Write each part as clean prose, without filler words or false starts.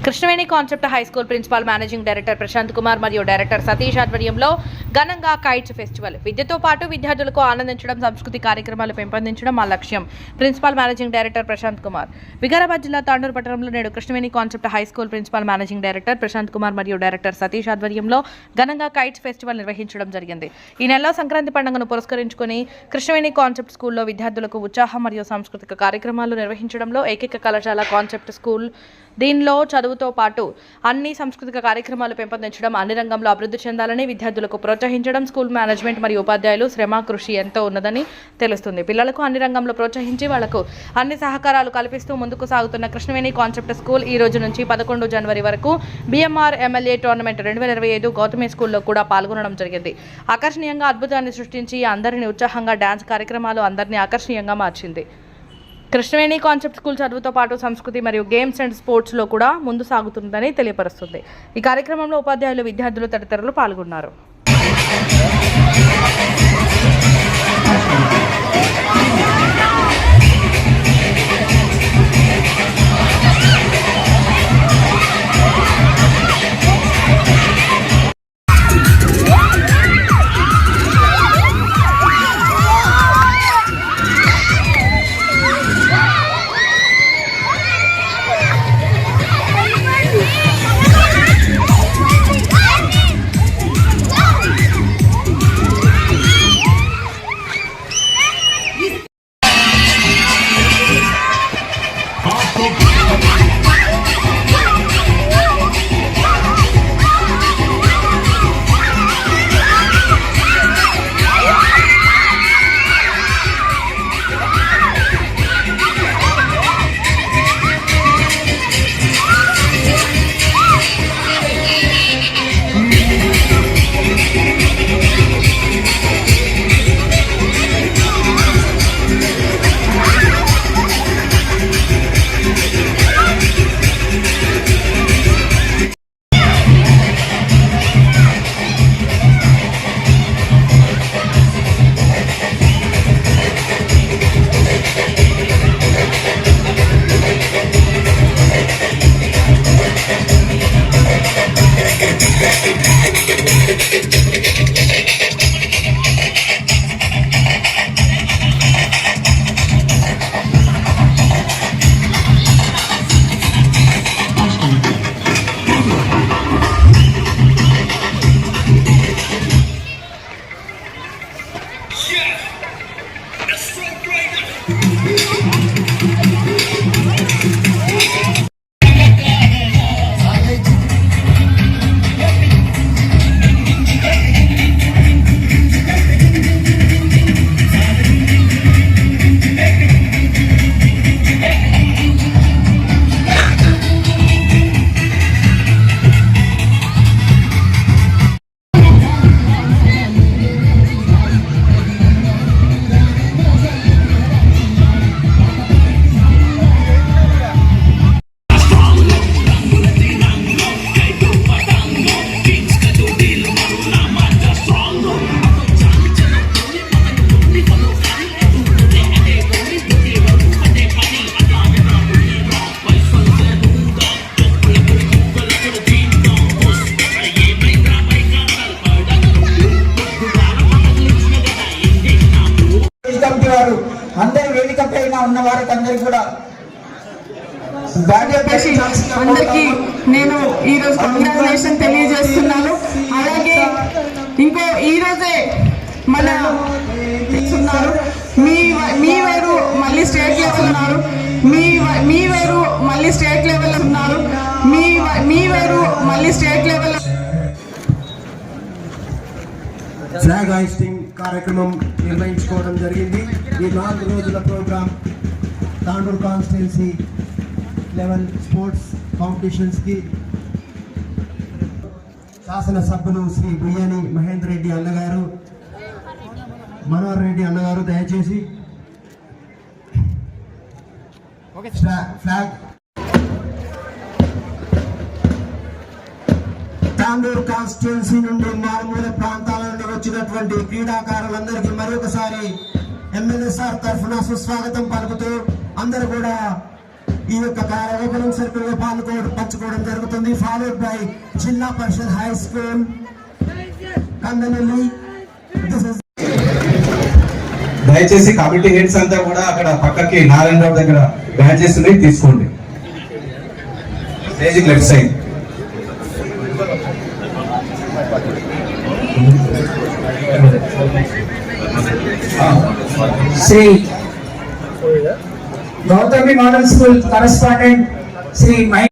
Krishnaveni concept high school principal managing director Prashanth Kumar మరియు director Satish ఆధ్వర్యంలో ఘనంగా కైట్స్ ఫెస్టివల్. విద్యతో పాటు విద్యార్థులకు ఆనందించడం, సంస్కృతి కార్యక్రమాలు పెంపొందించడం మా లక్ష్యం. Principal managing director Prashanth Kumar. Vikarabad జిల్లా తాండూరు పట్టణంలో నేడు Krishnaveni concept high school principal managing director Prashanth Kumar మరియు డైరెక్టర్ సతీష్ ఆధ్వర్యంలో ఘనంగా కైట్స్ ఫెస్టివల్ నిర్వహించడం జరిగింది. ఈ నెలలో సంక్రాంతి పండుగను పురస్కరించుకుని కృష్ణవేణి కాన్సెప్ట్ స్కూల్లో విద్యార్థులకు ఉత్సాహం మరియు సాంస్కృతిక కార్యక్రమాలు నిర్వహించడంలో ఏకైక కళాశాల కాన్సెప్ట్ స్కూల్. దీనిలో చదువుతో పాటు అన్ని సాంస్కృతిక కార్యక్రమాలు పెంపొందించడం, అన్ని రంగంలో అభివృద్ధి చెందాలని, విద్యార్థులకు ప్రోత్సహించడం, స్కూల్ మేనేజ్మెంట్ మరియు ఉపాధ్యాయులు శ్రమ కృషి ఎంతో ఉన్నదని తెలుస్తుంది. పిల్లలకు అన్ని రంగంలో ప్రోత్సహించి వాళ్లకు అన్ని సహకారాలు కల్పిస్తూ ముందుకు సాగుతున్న కృష్ణవేణి కాన్సెప్ట్ స్కూల్ ఈ రోజు నుంచి 11 జనవరి వరకు BMR MLA టోర్నమెంట్ 2025 గౌతమి స్కూల్లో కూడా పాల్గొనడం జరిగింది. ఆకర్షణీయంగా అద్భుతాన్ని సృష్టించి అందరినీ ఉత్సాహంగా డాన్స్ కార్యక్రమాలు అందరినీ ఆకర్షణీయంగా మార్చింది. కృష్ణవేణి కాన్సెప్ట్ స్కూల్ చదువుతో పాటు సంస్కృతి మరియు గేమ్స్ అండ్ స్పోర్ట్స్లో కూడా ముందు సాగుతుందని తెలియపరుస్తుంది. ఈ కార్యక్రమంలో ఉపాధ్యాయులు, విద్యార్థులు తదితరులు పాల్గొన్నారు. అందరి వేదిక పైన ఉన్న వారికి అందరికి కూడా అందరికి నేను ఈరోజు కంగ్రాచులేషన్ తెలియజేస్తున్నాను. అలాగే ఇంకో ఈరోజే మన ఉన్నారు, మీ వేరు మళ్ళీ స్టేట్ లెవెల్ ఉన్నారు, మీ వేరు మళ్ళీ స్టేట్ లెవెల్ ఉన్నారు, మీ వేరు మళ్ళీ స్టేట్ లెవెల్. ఫ్లాగ్ హాయిస్టింగ్ కార్యక్రమం నిర్వహించుకోవడం జరిగింది. ఈ 4 రోజుల programme Tandur constituency level sports కాంపిటీషన్స్కి శాసనసభ్యులు శ్రీ బియ్యాని మహేందర్ రెడ్డి అన్నగారు, మనోహర్ రెడ్డి అన్నగారు దయచేసి ఫ్లాగ్ తాండూరు కాన్స్టిట్యున్సీ నుండి మారుమూల ప్రాంతాల నుండి వచ్చినటువంటి క్రీడాకారులందరికీ మరొకసారి MLA సార్ తరఫున సుస్వాగతం పలుకుతూ అందరూ కూడా ఈ యొక్క కార్ ఓపెనింగ్ సర్కిల్ లో పంచుకోవడం జరుగుతుంది. ఫాలోడ్ బై జిల్లా పరిషత్ హై స్కూల్ కందనల్లి. దయచేసి కమిటీ హెడ్స్ అంతా కూడా అక్కడ పక్కకి నారాయణరావు దగ్గర బ్యాచెస్ తీసుకోండి. Stage left side. Sri Gautami model school correspondent Sri Mahesh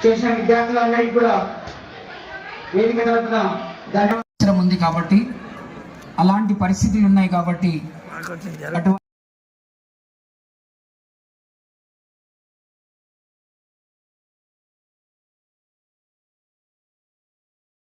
చేసిన విద్యార్థులందరికీ కూడా వేదిక తరపున ధన్యవాదాలు ఉంది కాబట్టి అలాంటి పరిస్థితులు ఉన్నాయి కాబట్టి